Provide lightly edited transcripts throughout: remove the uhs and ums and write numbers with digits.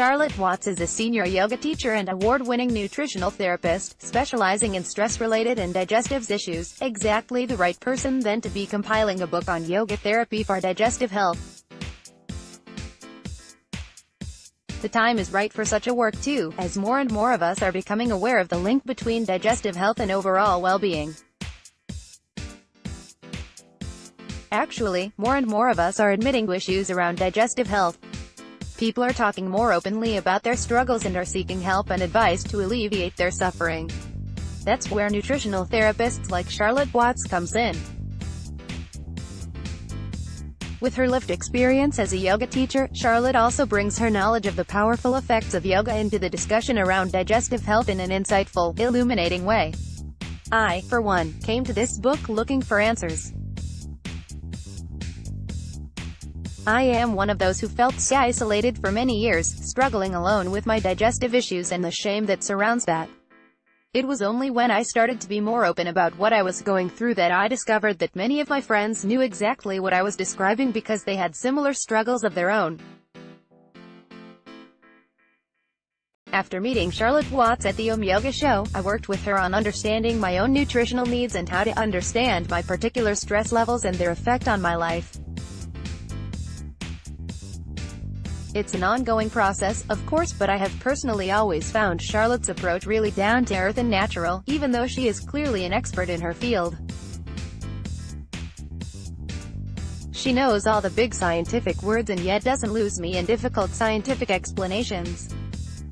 Charlotte Watts is a senior yoga teacher and award-winning nutritional therapist, specializing in stress-related and digestive issues. Exactly the right person then to be compiling a book on yoga therapy for digestive health. The time is right for such a work too, as more and more of us are becoming aware of the link between digestive health and overall well-being. Actually, more and more of us are admitting to issues around digestive health. People are talking more openly about their struggles and are seeking help and advice to alleviate their suffering. That's where nutritional therapists like Charlotte Watts comes in. With her lived experience as a yoga teacher, Charlotte also brings her knowledge of the powerful effects of yoga into the discussion around digestive health in an insightful, illuminating way. I, for one, came to this book looking for answers. I am one of those who felt so isolated for many years, struggling alone with my digestive issues and the shame that surrounds that. It was only when I started to be more open about what I was going through that I discovered that many of my friends knew exactly what I was describing because they had similar struggles of their own. After meeting Charlotte Watts at the Yoga show, I worked with her on understanding my own nutritional needs and how to understand my particular stress levels and their effect on my life. It's an ongoing process, of course, but I have personally always found Charlotte's approach really down-to-earth and natural, even though she is clearly an expert in her field. She knows all the big scientific words and yet doesn't lose me in difficult scientific explanations.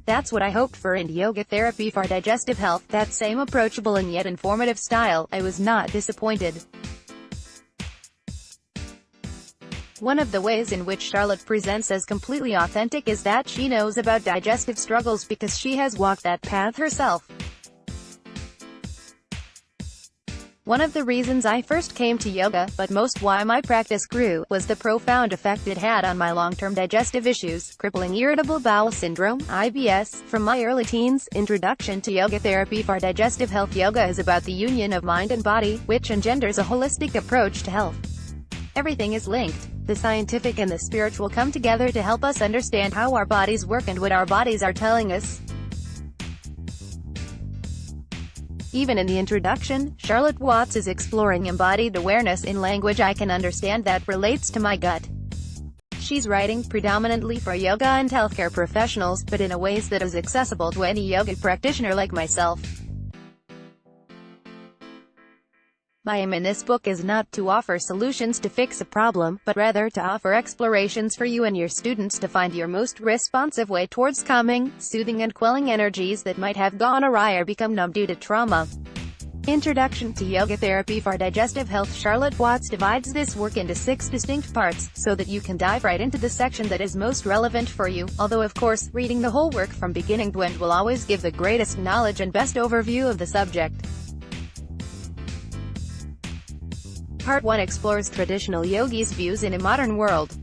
That's what I hoped for in yoga therapy for digestive health, that same approachable and yet informative style. I was not disappointed. One of the ways in which Charlotte presents as completely authentic is that she knows about digestive struggles because she has walked that path herself. One of the reasons I first came to yoga, but most why my practice grew, was the profound effect it had on my long-term digestive issues, crippling irritable bowel syndrome, IBS, from my early teens. Introduction to yoga therapy for digestive health. Yoga is about the union of mind and body, which engenders a holistic approach to health. Everything is linked. The scientific and the spiritual come together to help us understand how our bodies work and what our bodies are telling us. Even in the introduction, Charlotte Watts is exploring embodied awareness in language I can understand that relates to my gut. She's writing predominantly for yoga and healthcare professionals, but in a ways that is accessible to any yoga practitioner like myself. My aim in this book is not to offer solutions to fix a problem, but rather to offer explorations for you and your students to find your most responsive way towards calming, soothing and quelling energies that might have gone awry or become numb due to trauma. Introduction to Yoga Therapy for Digestive Health. Charlotte Watts divides this work into 6 distinct parts, so that you can dive right into the section that is most relevant for you, although of course, reading the whole work from beginning to end will always give the greatest knowledge and best overview of the subject. Part 1 explores traditional yogis' views in a modern world.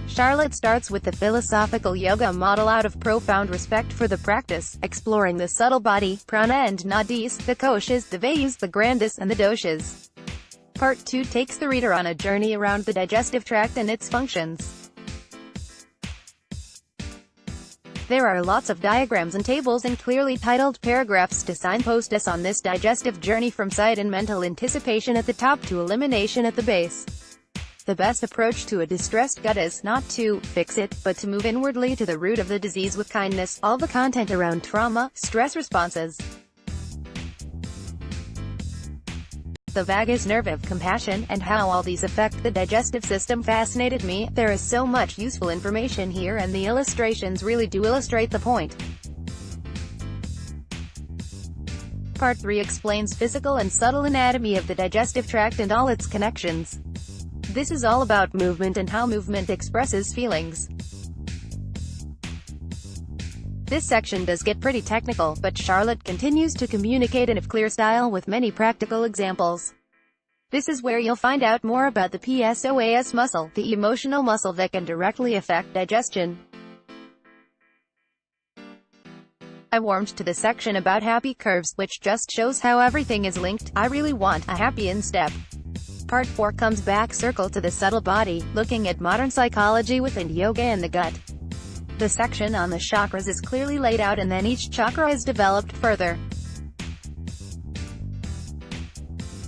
Charlotte starts with the philosophical yoga model out of profound respect for the practice, exploring the subtle body, prana and nadis, the koshas, the vayus, the grandis, and the doshas. Part 2 takes the reader on a journey around the digestive tract and its functions. There are lots of diagrams and tables and clearly titled paragraphs to signpost us on this digestive journey, from sight and mental anticipation at the top to elimination at the base. The best approach to a distressed gut is not to fix it, but to move inwardly to the root of the disease with kindness. All the content around trauma, stress responses, the vagus nerve of compassion, and how all these affect the digestive system fascinated me. There is so much useful information here and the illustrations really do illustrate the point. Part 3 explains physical and subtle anatomy of the digestive tract and all its connections. This is all about movement and how movement expresses feelings. This section does get pretty technical, but Charlotte continues to communicate in a clear style with many practical examples. This is where you'll find out more about the PSOAS muscle, the emotional muscle that can directly affect digestion. I warmed to the section about happy curves, which just shows how everything is linked. I really want a happy in-step Part 4 comes back circle to the subtle body, looking at modern psychology within yoga and the gut. The section on the chakras is clearly laid out and then each chakra is developed further.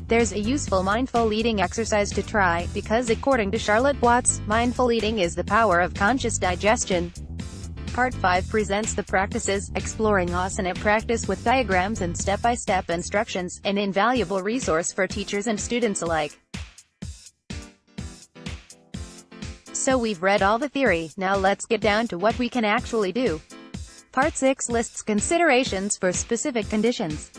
There's a useful mindful eating exercise to try, because according to Charlotte Watts, mindful eating is the power of conscious digestion. Part 5 presents the practices, exploring asana practice with diagrams and step-by-step instructions, an invaluable resource for teachers and students alike. So we've read all the theory, now let's get down to what we can actually do. Part 6 lists considerations for specific conditions,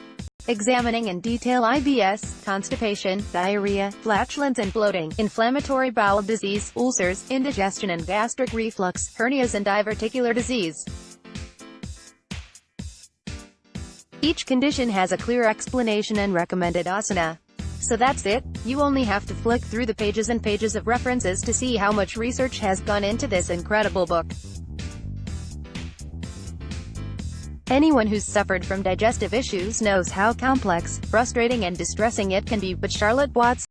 examining in detail IBS, constipation, diarrhea, flatulence and bloating, inflammatory bowel disease, ulcers, indigestion and gastric reflux, hernias and diverticular disease. Each condition has a clear explanation and recommended asana. So that's it, you only have to flick through the pages and pages of references to see how much research has gone into this incredible book. Anyone who's suffered from digestive issues knows how complex, frustrating and distressing it can be, but Charlotte Watts